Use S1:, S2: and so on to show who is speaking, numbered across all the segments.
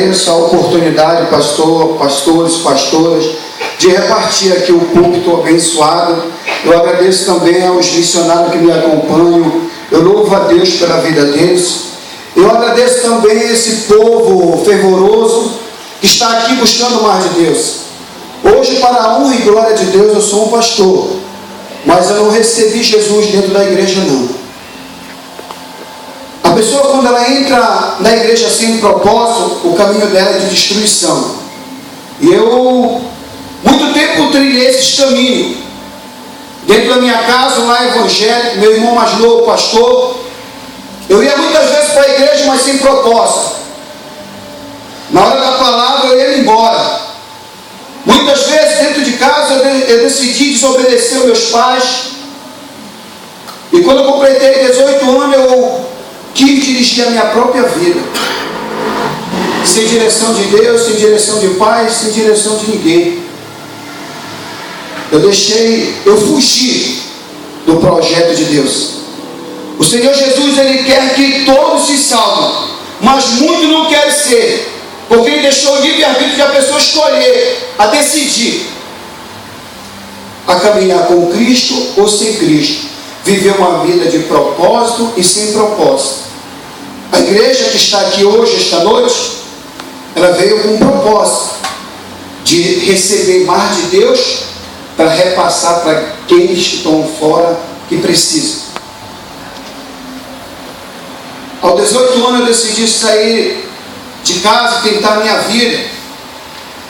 S1: agradeço a oportunidade, pastores, pastoras, de repartir aqui o púlpito abençoado. Eu agradeço também aos missionários que me acompanham. Eu louvo a Deus pela vida deles. Eu agradeço também a esse povo fervoroso que está aqui buscando mais de Deus. Hoje, para a honra e glória de Deus, eu sou um pastor, mas eu não recebi Jesus dentro da igreja, não. A pessoa, quando ela entra na igreja sem propósito, o caminho dela é de destruição. E eu, muito tempo, trilhei esse caminho. Dentro da minha casa, um lar evangélico, meu irmão mais novo, pastor. Eu ia muitas vezes para a igreja, mas sem propósito. Na hora da palavra, eu ia embora. Muitas vezes, dentro de casa, eu decidi desobedecer aos meus pais. E quando eu completei 18 anos, eu quis dirigir a minha própria vida. Sem direção de Deus, sem direção de pai, sem direção de ninguém. Eu fugi do projeto de Deus. O Senhor Jesus, Ele quer que todos se salvem, mas muitos não querem ser, porque Ele deixou o livre-arbítrio de a pessoa escolher, a decidir, a caminhar com Cristo ou sem Cristo, viver uma vida de propósito e sem propósito. A igreja que está aqui hoje, esta noite, ela veio com um propósito de receber mais de Deus para repassar para aqueles que estão fora, que precisam. Aos 18 anos eu decidi sair de casa, tentar a minha vida.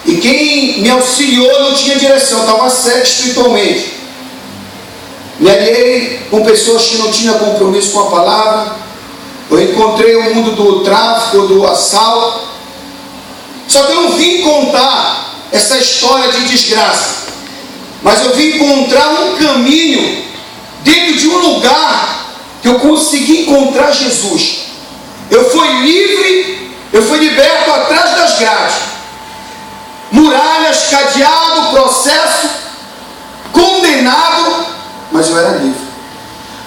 S1: E quem me auxiliou não tinha direção, estava cego espiritualmente. Me aliei com pessoas que não tinham compromisso com a palavra. Eu encontrei o mundo do tráfico, do assalto. Só que eu não vim contar essa história de desgraça, mas eu vim encontrar um caminho dentro de um lugar que eu consegui encontrar Jesus. Eu fui livre, eu fui liberto atrás das grades, muralhas, cadeado, processo, condenado, mas eu era livre.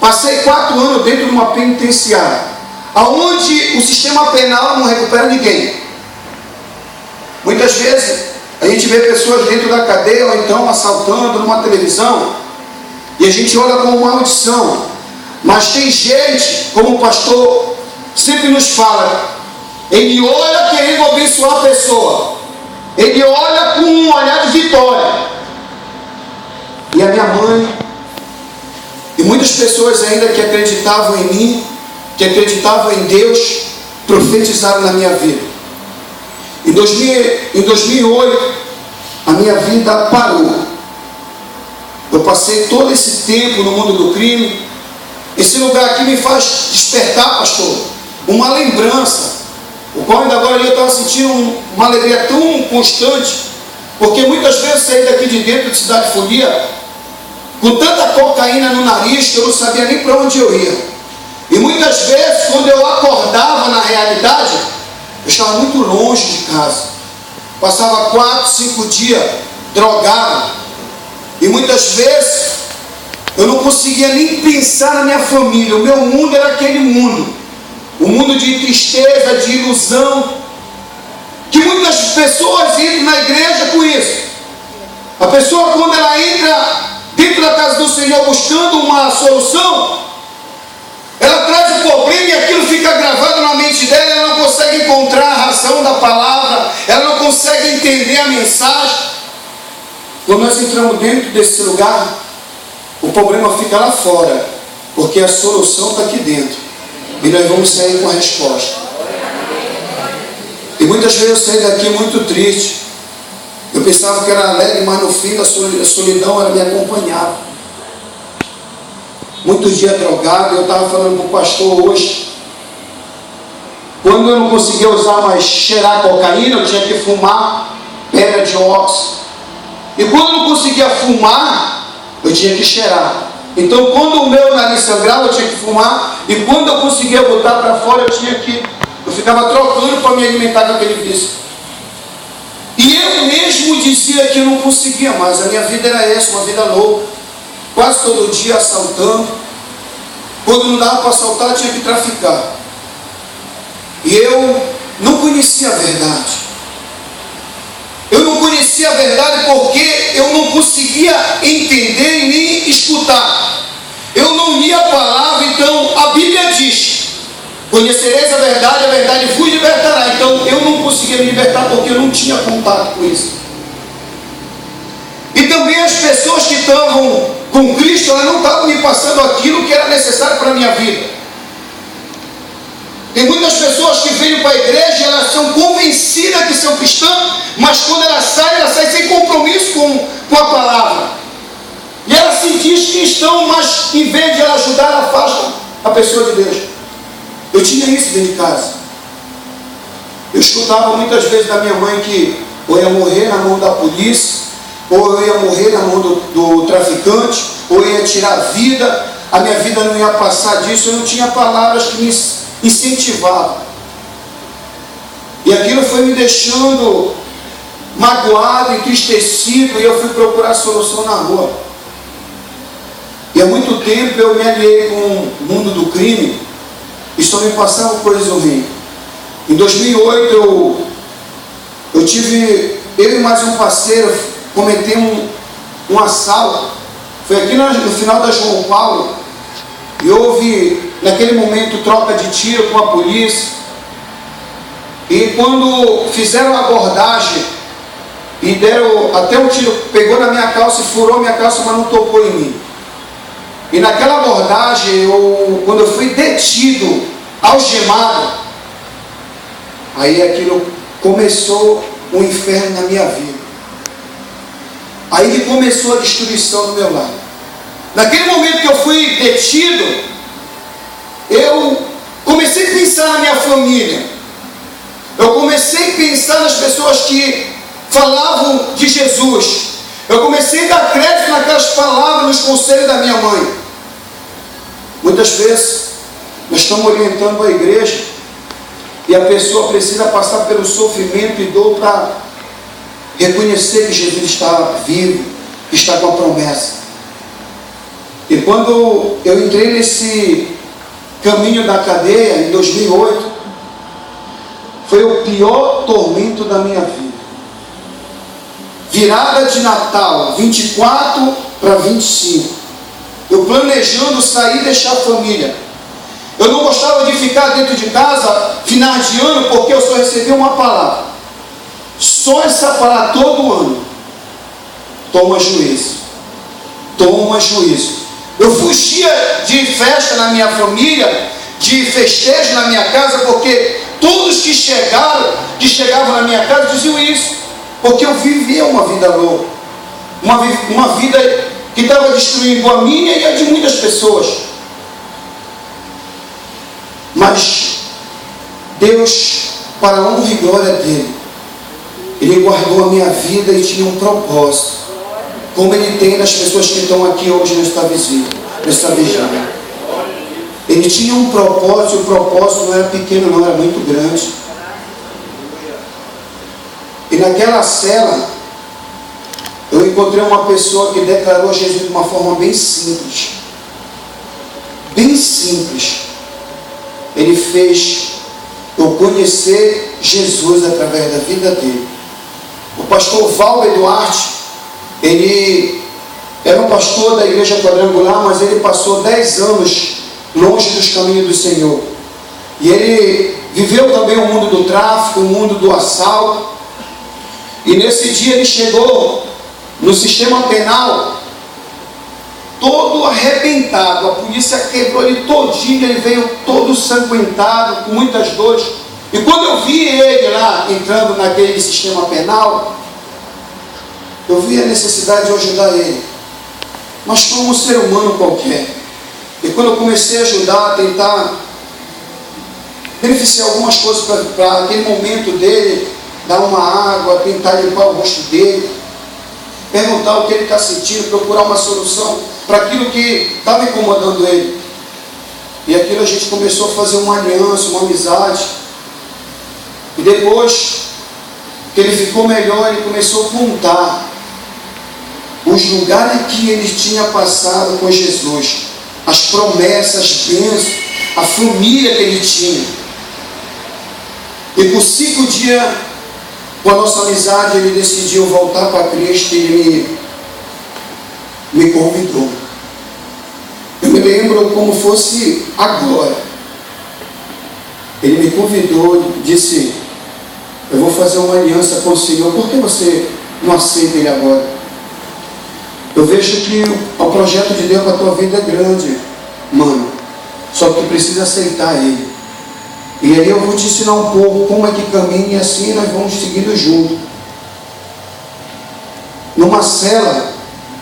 S1: Passei 4 anos dentro de uma penitenciária, aonde o sistema penal não recupera ninguém. Muitas vezes a gente vê pessoas dentro da cadeia, ou então assaltando numa televisão, e a gente olha como uma maldição. Mas tem gente, como o pastor sempre nos fala, ele olha querendo abençoar a pessoa, ele olha com um olhar de vitória. E a minha mãe, e muitas pessoas ainda que acreditavam em mim, que acreditavam em Deus, profetizaram na minha vida. Em 2008, a minha vida parou. Eu passei todo esse tempo no mundo do crime. Esse lugar aqui me faz despertar, pastor, uma lembrança, o qual ainda agora eu estava sentindo uma alegria tão constante, porque muitas vezes saí daqui de dentro de Cidade Folia com tanta cocaína no nariz que eu não sabia nem para onde eu ia. E muitas vezes, quando eu acordava na realidade, eu estava muito longe de casa. Passava 4, 5 dias drogado. E muitas vezes eu não conseguia nem pensar na minha família. O meu mundo era aquele mundo. Um mundo de tristeza, de ilusão. Que muitas pessoas entram na igreja com isso. A pessoa, quando ela entra dentro da casa do Senhor buscando uma solução, ela traz o problema e aquilo fica gravado na mente dela. Ela não consegue encontrar a razão da palavra, ela não consegue entender a mensagem. Quando nós entramos dentro desse lugar, o problema fica lá fora, porque a solução está aqui dentro, e nós vamos sair com a resposta. E muitas vezes eu saí daqui muito triste. Eu pensava que era alegre, mas no fim a solidão ela me acompanhava. Muitos dias drogado. Eu estava falando com o pastor hoje, quando eu não conseguia usar mais cheirar cocaína, eu tinha que fumar pedra de óxido. E quando eu não conseguia fumar, eu tinha que cheirar. Então quando o meu nariz sangrava, eu tinha que fumar. E quando eu conseguia botar para fora, eu ficava trocando para me alimentar com aquele vício. E eu mesmo dizia que eu não conseguia mais. A minha vida era essa, uma vida louca. Quase todo dia assaltando. Quando não dava para assaltar, eu tinha que traficar. E eu não conhecia a verdade. Eu não conhecia a verdade porque eu não conseguia entender e nem escutar. Eu não lia a palavra, então a Bíblia diz: conhecereis a verdade vos libertará. Então eu não conseguia me libertar porque eu não tinha contato com isso. E também as pessoas que estavam com Cristo, elas não estavam me passando aquilo que era necessário para a minha vida. Tem muitas pessoas que vêm para a igreja e elas são convencidas que são cristãs, mas quando elas saem sem compromisso com a palavra. E elas se diz que estão, mas em vez de ela ajudar, ela afasta a pessoa de Deus. Eu tinha isso dentro de casa. Eu escutava muitas vezes da minha mãe que ou ia morrer na mão da polícia, ou eu ia morrer na mão do traficante, ou eu ia tirar a vida, a minha vida não ia passar disso. Eu não tinha palavras que me incentivavam. E aquilo foi me deixando magoado, entristecido, e eu fui procurar solução na rua. E há muito tempo eu me aliei com o mundo do crime, e só me passavam coisas ruins. Em 2008 eu e mais um parceiro cometemos um assalto. Foi aqui no final da João Paulo, e houve naquele momento troca de tiro com a polícia. E quando fizeram a abordagem e deram até um tiro, pegou na minha calça e furou minha calça, mas não tocou em mim. E naquela abordagem, quando eu fui detido, algemado, aí aquilo começou um inferno na minha vida. Aí que começou a destruição do meu lar. Naquele momento que eu fui detido, eu comecei a pensar na minha família. Eu comecei a pensar nas pessoas que falavam de Jesus. Eu comecei a dar crédito naquelas palavras, nos conselhos da minha mãe. Muitas vezes nós estamos orientando a igreja e a pessoa precisa passar pelo sofrimento e dor para reconhecer que Jesus está vivo, que está com a promessa. E quando eu entrei nesse caminho da cadeia em 2008, foi o pior tormento da minha vida. Virada de Natal, 24 para 25. Eu planejando sair e deixar a família. Eu não gostava de ficar dentro de casa final de ano, porque eu só recebia uma palavra. Só essa palavra todo ano. Toma juízo. Toma juízo. Eu fugia de festa na minha família, de festejo na minha casa, porque todos que chegavam na minha casa diziam isso. Porque eu vivia uma vida louca. Uma vida que estava destruindo a minha e a de muitas pessoas. Mas Deus, para a honra e glória dele, Ele guardou a minha vida e tinha um propósito, como Ele tem nas pessoas que estão aqui hoje nesta vigília. Ele tinha um propósito, e o propósito não era pequeno não, era muito grande. E naquela cela, eu encontrei uma pessoa que declarou Jesus de uma forma bem simples. Bem simples. Ele fez eu conhecer Jesus através da vida dele. O pastor Valber Duarte, ele era um pastor da igreja quadrangular, mas ele passou 10 anos longe dos caminhos do Senhor. E ele viveu também o mundo do tráfico, o mundo do assalto. E nesse dia ele chegou no sistema penal todo arrebentado. A polícia quebrou ele todinho, ele veio todo sanguentado, com muitas dores. E quando eu vi ele lá entrando naquele sistema penal, eu vi a necessidade de ajudar ele, mas como um ser humano qualquer. E quando eu comecei a ajudar, a tentar beneficiar algumas coisas para aquele momento dele, dar uma água, tentar limpar o rosto dele, perguntar o que ele está sentindo, procurar uma solução para aquilo que estava incomodando ele. E aquilo a gente começou a fazer uma aliança, uma amizade. E depois que ele ficou melhor, ele começou a contar os lugares que ele tinha passado com Jesus, as promessas, as bênçãos, a família que ele tinha. E por 5 dias, com a nossa amizade, ele decidiu voltar para Cristo e ele me convidou. Eu me lembro como fosse agora. Ele me convidou e disse: eu vou fazer uma aliança com o Senhor, por que você não aceita Ele agora? Eu vejo que o projeto de Deus para a tua vida é grande, mano. Só que tu precisa aceitar Ele. E aí eu vou te ensinar um pouco como é que caminha, e assim nós vamos seguindo junto. Numa cela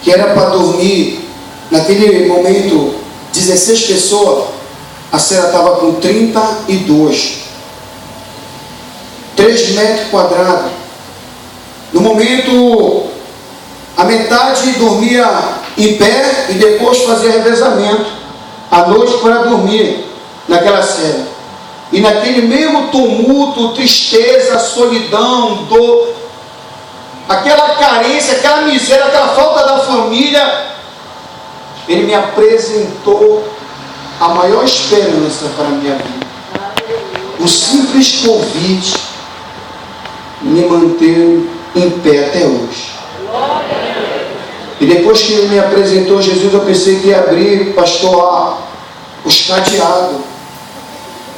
S1: que era para dormir, naquele momento, 16 pessoas, a cela estava com 32. 3 metros quadrados. No momento, a metade dormia em pé e depois fazia revezamento à noite para dormir naquela cela. E naquele mesmo tumulto, tristeza, solidão, dor, aquela carência, aquela miséria, aquela falta da família, ele me apresentou a maior esperança para a minha vida. O simples convite me manteve em pé até hoje. E depois que ele me apresentou Jesus, eu pensei que ia abrir, pastor, os cadeados.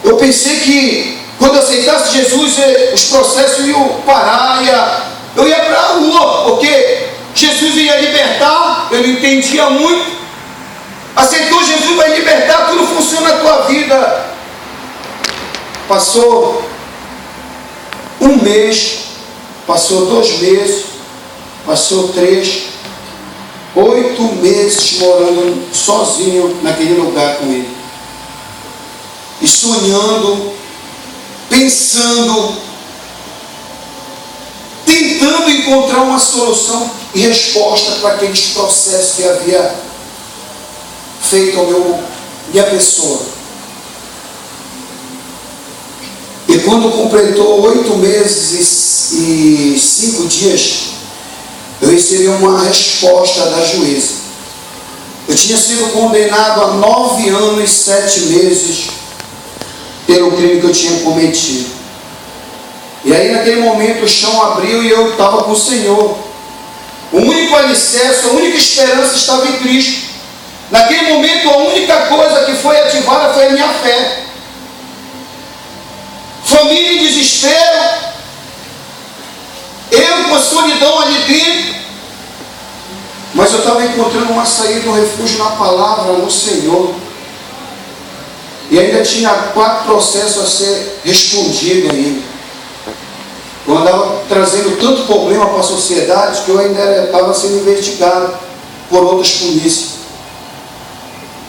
S1: Eu pensei que quando eu aceitasse Jesus, os processos iam parar, eu ia para a rua, porque Jesus ia libertar. Eu não entendia muito. Aceitou Jesus, vai libertar, tudo funciona na tua vida. Passou 1 mês, passou 2 meses, passou 3, 8 meses morando sozinho naquele lugar com ele. E sonhando, pensando, tentando encontrar uma solução e resposta para aqueles processos que havia feito ao minha pessoa. E quando completou 8 meses e 5 dias, eu recebi uma resposta da juíza. Eu tinha sido condenado a 9 anos e 7 meses pelo crime que eu tinha cometido. E aí naquele momento o chão abriu e eu estava com o Senhor. O único alicerce, a única esperança estava em Cristo. Naquele momento a única coisa que foi ativada foi a minha fé. Família em desespero, eu com a solidão ali dentro, mas eu estava encontrando uma saída, um refúgio na palavra, no Senhor. E ainda tinha 4 processos a ser respondidos ainda. Eu andava trazendo tanto problema para a sociedade que eu ainda estava sendo investigado por outras polícias.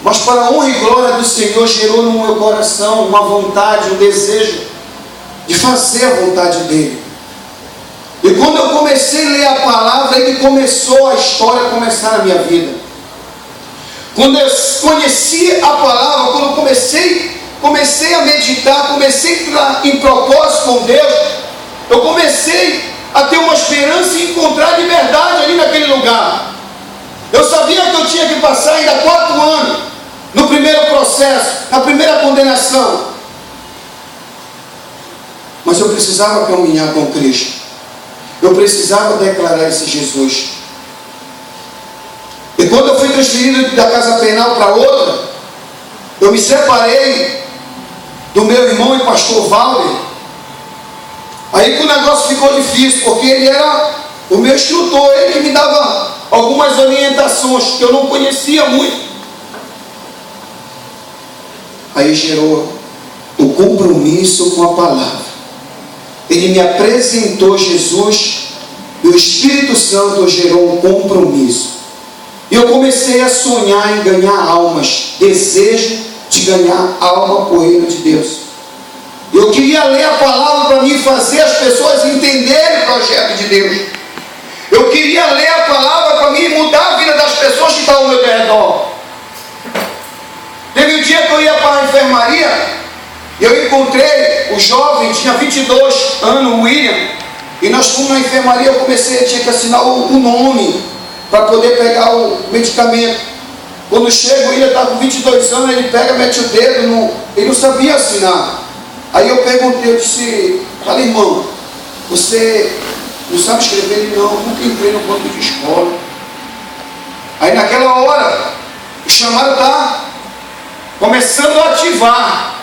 S1: Mas para a honra e glória do Senhor, gerou no meu coração uma vontade, um desejo de fazer a vontade dele. E quando eu comecei a ler a palavra, aí que começou a história a começar na minha vida. Quando eu conheci a palavra, quando eu comecei a meditar, comecei a entrar em propósito com Deus, eu comecei a ter uma esperança e encontrar liberdade ali naquele lugar. Eu sabia que eu tinha que passar ainda 4 anos no primeiro processo, na primeira condenação. Mas eu precisava caminhar com Cristo. Eu precisava declarar esse Jesus. E quando eu fui transferido da casa penal para outra, eu me separei do meu irmão e pastor Valder. Aí que o negócio ficou difícil, porque ele era o meu instrutor, ele que me dava algumas orientações que eu não conhecia muito. Aí gerou o compromisso com a palavra. Ele me apresentou Jesus e o Espírito Santo gerou um compromisso. E eu comecei a sonhar em ganhar almas, desejo de ganhar alma para o reino de Deus. Eu queria ler a palavra para mim fazer as pessoas entenderem o projeto de Deus. Eu queria ler a palavra para mim mudar a vida das pessoas que estavam ao meu redor. Teve um dia que eu ia para a enfermaria e eu encontrei o jovem, tinha 22 anos, o William, e nós fomos na enfermaria. Eu tinha que assinar o nome para poder pegar o medicamento. Quando chega, o William está com 22 anos, ele pega, mete o dedo, ele não sabia assinar. Aí eu perguntei, eu disse, Fala, irmão, você não sabe escrever? Ele, não, nunca entrei no banco de escola. Aí naquela hora, o chamado está começando a ativar.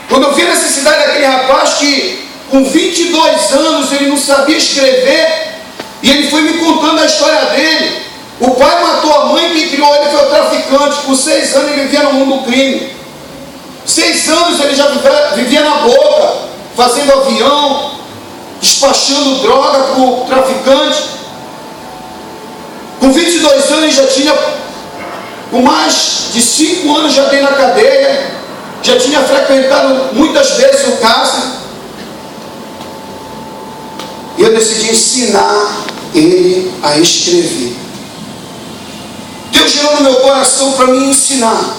S1: Quando eu vi a necessidade daquele rapaz que com 22 anos ele não sabia escrever, e ele foi me contando a história dele. O pai matou a mãe, quem criou ele foi o traficante. Com 6 anos ele vivia no mundo do crime. 6 anos ele já vivia na boca, fazendo avião, despachando droga para o traficante. Com 22 anos ele já tinha, com mais de 5 anos já dentro da cadeia, já tinha frequentado muitas vezes o cárcere. E eu decidi ensinar ele a escrever. Deus gerou no meu coração para me ensinar.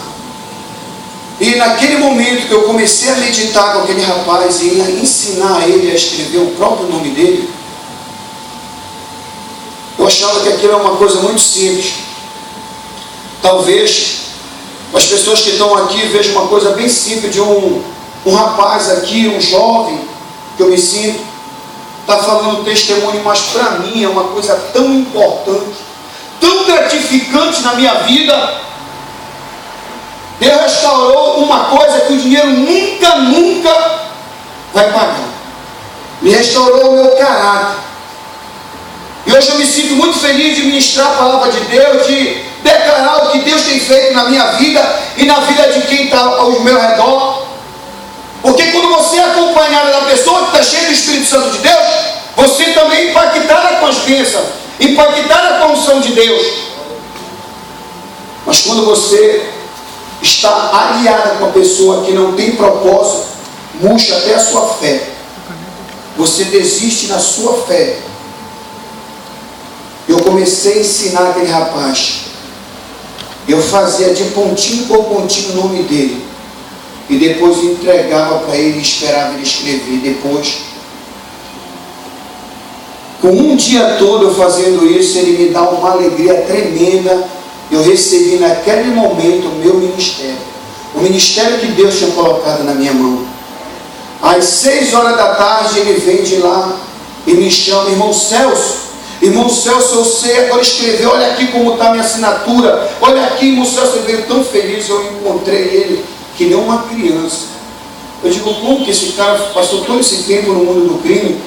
S1: E naquele momento que eu comecei a meditar com aquele rapaz e a ensinar ele a escrever o próprio nome dele, eu achava que aquilo é uma coisa muito simples. Talvez as pessoas que estão aqui vejam uma coisa bem simples de um rapaz aqui, um jovem, que eu me sinto, está falando testemunho, mas para mim é uma coisa tão importante, tão gratificante na minha vida. Deus restaurou uma coisa que o dinheiro nunca vai pagar. Me restaurou o meu caráter. E hoje eu me sinto muito feliz de ministrar a palavra de Deus, de declarar o que Deus tem feito na minha vida e na vida de quem está ao meu redor. Porque quando você é acompanhado da pessoa que está cheia do Espírito Santo de Deus, você também é impactada com as bênçãos, impactada com a unção de Deus. Mas quando você está aliada com uma pessoa que não tem propósito, murcha até a sua fé. Você desiste na sua fé. Eu comecei a ensinar aquele rapaz. Eu fazia de pontinho por pontinho o nome dele. E depois entregava para ele e esperava ele escrever. Depois, com um dia todo eu fazendo isso, ele me dá uma alegria tremenda. Eu recebi naquele momento o meu ministério. O ministério que Deus tinha colocado na minha mão. Às 6 horas da tarde ele vem de lá e me chama, irmão Celso, eu sei agora escrever, olha aqui como está a minha assinatura, olha aqui, irmão Celso, eu veio tão feliz, eu encontrei ele que nem uma criança. Eu digo, como que esse cara passou todo esse tempo no mundo do crime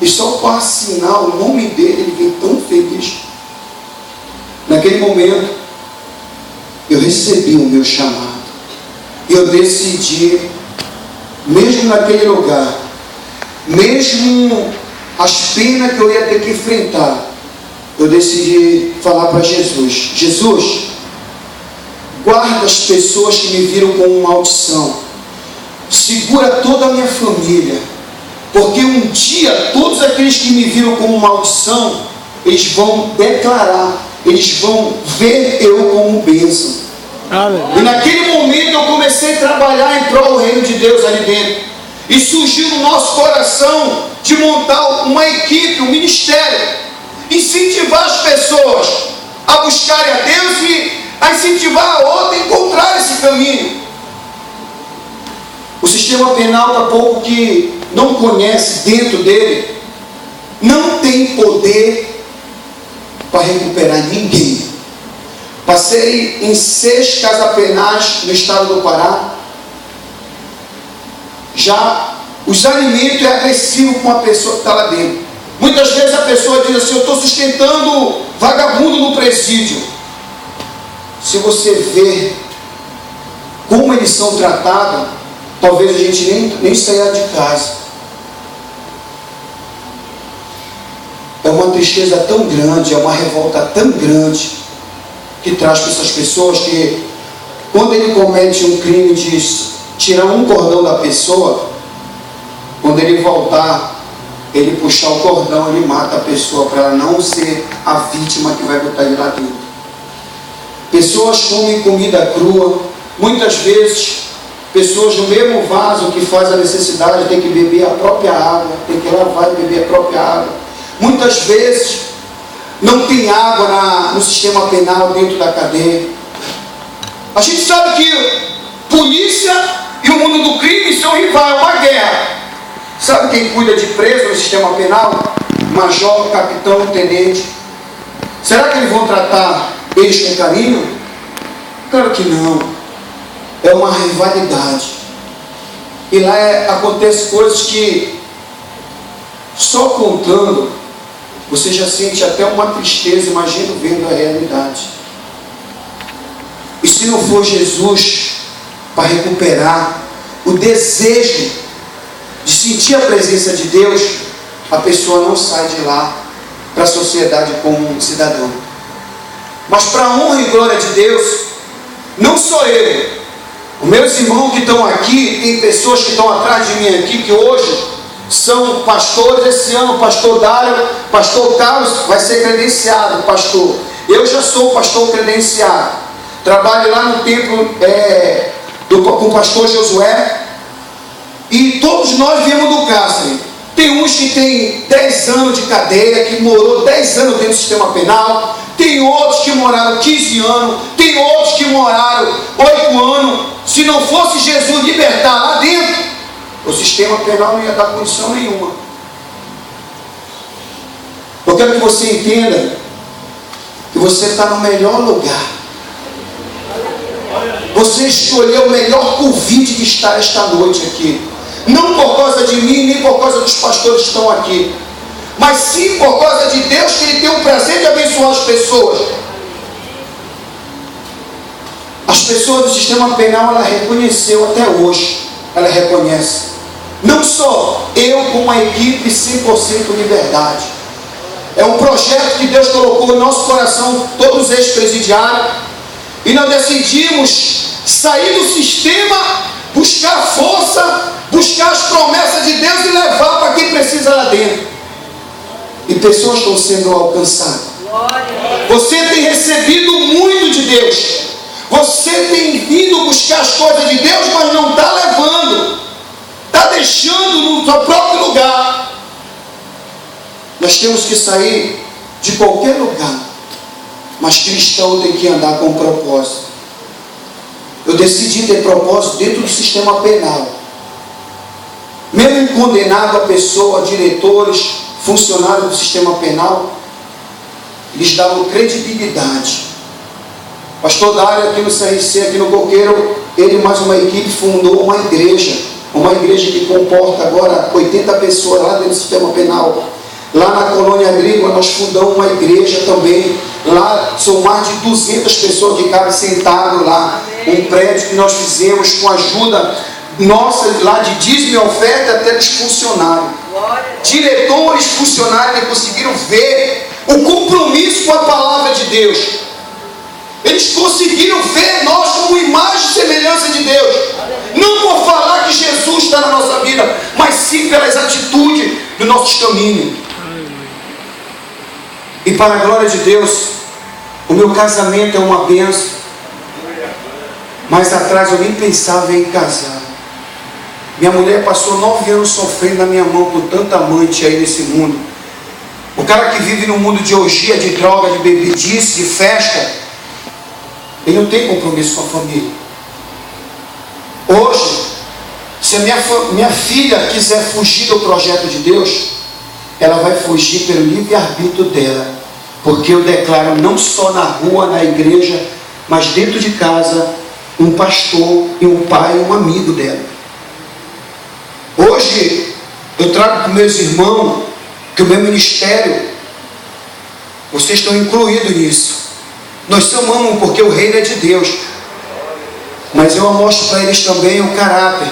S1: e só para assinar o nome dele, ele veio tão feliz. Naquele momento, eu recebi o meu chamado. E eu decidi, mesmo naquele lugar, mesmo as penas que eu ia ter que enfrentar, eu decidi falar para Jesus: Jesus, guarda as pessoas que me viram como maldição, segura toda a minha família, porque um dia todos aqueles que me viram como maldição, eles vão declarar, eles vão ver eu como bênção. E naquele momento eu comecei a trabalhar em prol do reino de Deus ali dentro. E surgiu no nosso coração de montar uma equipe, um ministério, incentivar as pessoas a buscarem a Deus e a incentivar a outra a encontrar esse caminho. O sistema penal, para pouco que não conhece dentro dele, não tem poder para recuperar ninguém. Passei em 6 casas penais no estado do Pará. Já os alimentos é agressivo com a pessoa que está lá dentro. Muitas vezes a pessoa diz assim: eu estou sustentando vagabundo no presídio. Se você vê como eles são tratados, talvez a gente nem saia de casa. É uma tristeza tão grande, é uma revolta tão grande que traz para essas pessoas que, quando ele comete um crime de tirar um cordão da pessoa, quando ele voltar, ele puxar o cordão, ele mata a pessoa para ela não ser a vítima que vai botar ele lá dentro. Pessoas comem comida crua, muitas vezes pessoas no mesmo vaso que faz a necessidade tem que beber a própria água, tem que lavar e beber a própria água. Muitas vezes não tem água no sistema penal dentro da cadeia. A gente sabe que polícia e o mundo do crime são rivais, é uma guerra. Sabe quem cuida de preso no sistema penal? Major, capitão, tenente. Será que eles vão tratar eles com carinho? Claro que não. É uma rivalidade. E lá acontecem coisas que, só contando, você já sente até uma tristeza, imagina vendo a realidade. E se não for Jesus para recuperar o desejo de sentir a presença de Deus, a pessoa não sai de lá para a sociedade como um cidadão. Mas para a honra e glória de Deus, não sou eu, os meus irmãos que estão aqui, tem pessoas que estão atrás de mim aqui, que hoje são pastores. Esse ano o pastor Dário, pastor Carlos vai ser credenciado pastor. Eu já sou pastor credenciado, trabalho lá no templo com o pastor Josué. E todos nós viemos do cárcere. Tem uns que tem 10 anos de cadeia, que morou 10 anos dentro do sistema penal. Tem outros que moraram 15 anos. Tem outros que moraram 8 anos. Se não fosse Jesus libertar lá dentro, o sistema penal não ia dar condição nenhuma. Eu quero que você entenda que você está no melhor lugar. Você escolheu o melhor convite de estar esta noite aqui. Não por causa de mim, nem por causa dos pastores que estão aqui, mas sim por causa de Deus, que Ele tem o prazer de abençoar as pessoas. As pessoas do sistema penal, ela reconheceu até hoje, ela reconhece. Não só eu, com uma equipe 100% liberdade. É um projeto que Deus colocou no nosso coração, todos ex-presidiários, e nós decidimos sair do sistema, buscar força, buscar as promessas de Deus e levar para quem precisa lá dentro. E pessoas estão sendo alcançadas. Você tem recebido muito de Deus. Você tem vindo buscar as coisas de Deus, mas não está levando. Está deixando no seu próprio lugar. Nós temos que sair de qualquer lugar. Mas cristão tem que andar com propósito. Eu decidi ter propósito dentro do sistema penal. Mesmo condenado a pessoa, diretores, funcionários do sistema penal, eles davam credibilidade. Pastor Dário, aqui no CRC, aqui no Coqueiro, ele mais uma equipe fundou uma igreja que comporta agora 80 pessoas lá dentro do sistema penal. Lá na colônia agrícola nós fundamos uma igreja também. Lá são mais de 200 pessoas que cabem sentado lá. Um prédio que nós fizemos com ajuda nossa, lá de dízimo e oferta até dos funcionários. Diretores, funcionários que conseguiram ver o compromisso com a palavra de Deus. Eles conseguiram ver nós como imagem e semelhança de Deus. Não por falar que Jesus está na nossa vida, mas sim pelas atitudes dos nossos caminhos. E para a glória de Deus, o meu casamento é uma bênção. Mais atrás eu nem pensava em casar. Minha mulher passou 9 anos sofrendo na minha mão com tanta amante aí nesse mundo. O cara que vive no mundo de orgia, de droga, de bebedice, de festa, ele não tem compromisso com a família. Hoje, se a minha filha quiser fugir do projeto de Deus, ela vai fugir pelo livre-arbítrio dela. Porque eu declaro não só na rua, na igreja, mas dentro de casa, um pastor e um pai, um amigo dela. Hoje, eu trago para meus irmãos que o meu ministério, vocês estão incluídos nisso. Nós somos porque o reino é de Deus. Mas eu mostro para eles também o caráter.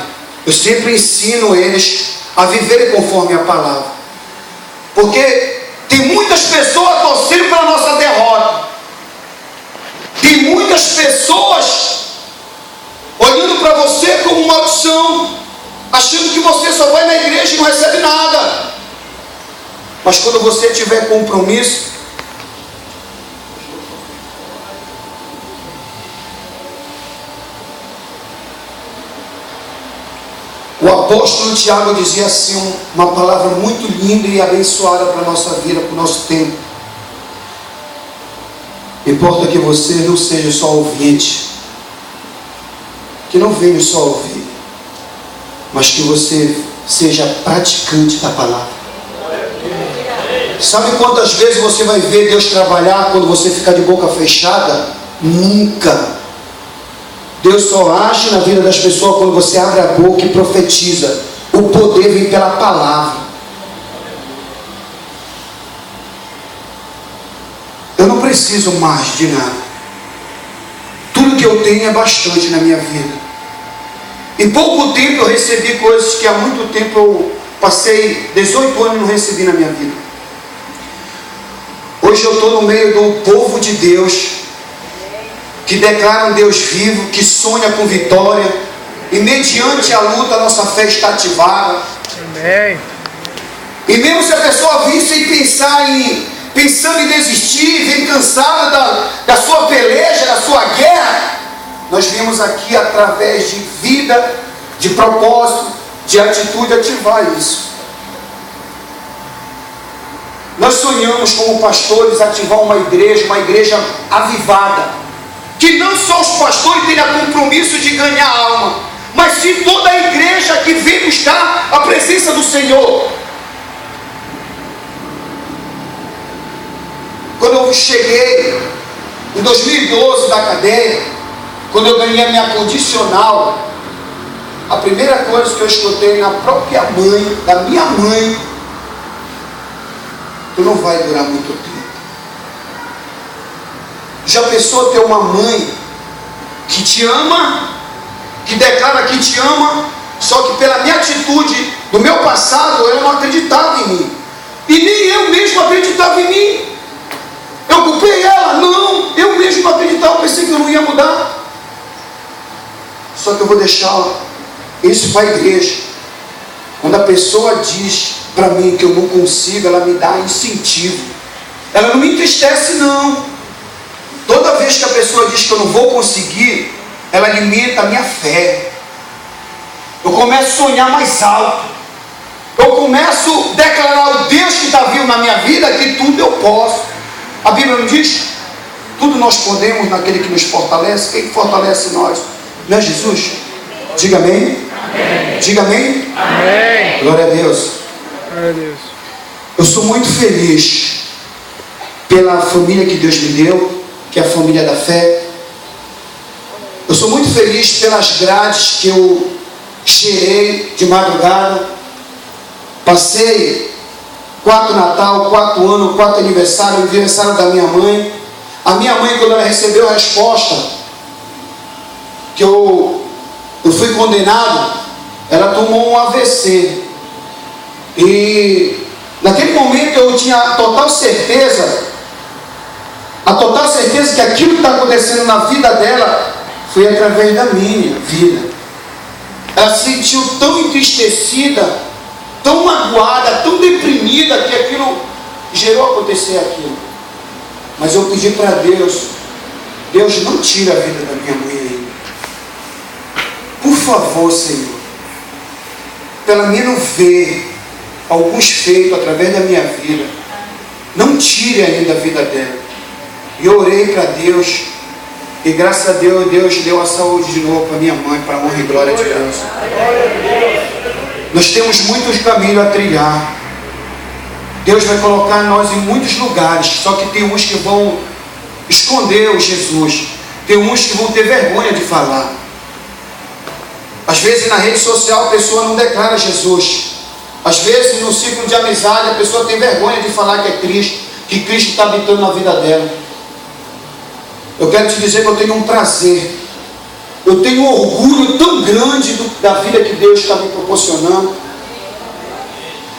S1: Eu sempre ensino eles a viverem conforme a palavra. Porque tem muitas pessoas torcendo para a nossa derrota. Tem muitas pessoas olhando para você como uma opção, achando que você só vai na igreja e não recebe nada. Mas quando você tiver compromisso, o apóstolo Tiago dizia assim, uma palavra muito linda e abençoada para a nossa vida, para o nosso tempo. Importa que você não seja só ouvinte, que não venha só ouvir, mas que você seja praticante da palavra. Sabe quantas vezes você vai ver Deus trabalhar quando você fica de boca fechada? Nunca. Deus só age na vida das pessoas quando você abre a boca e profetiza. O poder vem pela palavra. Eu não preciso mais de nada. Tudo que eu tenho é bastante na minha vida. Em pouco tempo eu recebi coisas que há muito tempo eu passei 18 anos e não recebi na minha vida. Hoje eu estou no meio do povo de Deus, que declara um Deus vivo, que sonha com vitória, e mediante a luta a nossa fé está ativada.
S2: Amém.
S1: E mesmo se a pessoa vir sem pensando em desistir, vem cansada da sua peleja, da sua guerra, nós viemos aqui através de vida, de propósito, de atitude, ativar isso. Nós sonhamos como pastores ativar uma igreja avivada, que não só os pastores tenham compromisso de ganhar alma, mas sim toda a igreja que vem buscar a presença do Senhor. Quando eu cheguei em 2012 da cadeia, quando eu ganhei a minha condicional, a primeira coisa que eu escutei na própria mãe, da minha mãe: tu não vai durar muito tempo. Já pensou ter uma mãe que te ama, que declara que te ama, só que pela minha atitude, do meu passado, ela não acreditava em mim, e nem eu mesmo acreditava em mim. Eu culpei ela? Não, eu mesmo não acreditava, pensei que eu não ia mudar. Só que eu vou deixar isso para a igreja. Quando a pessoa diz para mim que eu não consigo, ela me dá incentivo. Ela não me entristece, não. Toda vez que a pessoa diz que eu não vou conseguir, ela alimenta a minha fé. Eu começo a sonhar mais alto. Eu começo a declarar o Deus que está vivo na minha vida, que tudo eu posso. A Bíblia não diz? Tudo nós podemos naquele que nos fortalece. Quem fortalece nós? Não é Jesus? Diga amém. Amém. Diga amém.
S2: Amém.
S1: Glória a Deus.
S2: Glória a Deus.
S1: Eu sou muito feliz pela família que Deus me deu, que é a família da fé. Eu sou muito feliz pelas grades que eu cheirei de madrugada. Passei 4 Natal, 4 anos, 4 aniversário da minha mãe. A minha mãe, quando ela recebeu a resposta que eu fui condenado, ela tomou um AVC. E naquele momento eu tinha a total certeza que aquilo que está acontecendo na vida dela foi através da minha vida. Ela se sentiu tão entristecida, tão magoada, tão deprimida, que aquilo gerou acontecer aquilo. Mas eu pedi para Deus: Deus, não tira a vida da minha mãe ainda. Por favor, Senhor, pelo menos ver alguns feitos através da minha vida. Não tire ainda a vida dela. E eu orei para Deus, e graças a Deus, Deus deu a saúde de novo para minha mãe, para a honra e glória de Deus. Nós temos muitos caminhos a trilhar. Deus vai colocar nós em muitos lugares, só que tem uns que vão esconder o Jesus, tem uns que vão ter vergonha de falar. Às vezes na rede social a pessoa não declara Jesus. Às vezes no ciclo de amizade a pessoa tem vergonha de falar que é Cristo, que Cristo está habitando na vida dela. Eu quero te dizer que eu tenho um prazer, eu tenho um orgulho tão grande da vida que Deus está me proporcionando.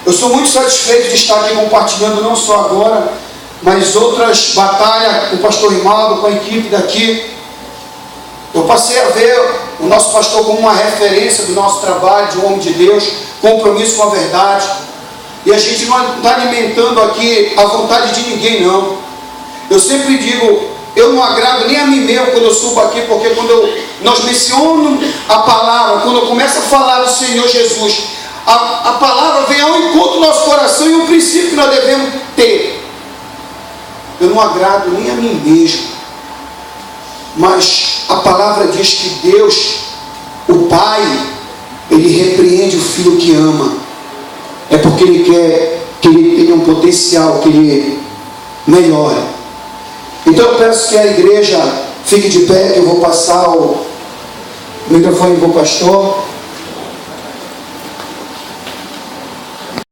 S1: Eu sou muito satisfeito de estar aqui compartilhando, não só agora, mas outras batalhas com o pastor Rimaldo, com a equipe daqui. Eu passei a ver o nosso pastor como uma referência do nosso trabalho, de um homem de Deus, compromisso com a verdade. E a gente não está alimentando aqui a vontade de ninguém, não. Eu sempre digo, eu não agrado nem a mim mesmo quando eu subo aqui, porque quando nós mencionamos a palavra, quando eu começo a falar do Senhor Jesus, a palavra vem ao encontro do nosso coração e o princípio que nós devemos ter. Eu não agrado nem a mim mesmo, mas a palavra diz que Deus, o Pai, ele repreende o filho que ama. É porque ele quer que ele tenha um potencial, que ele melhore. Então eu peço que a igreja fique de pé, que eu vou passar o microfone para o pastor.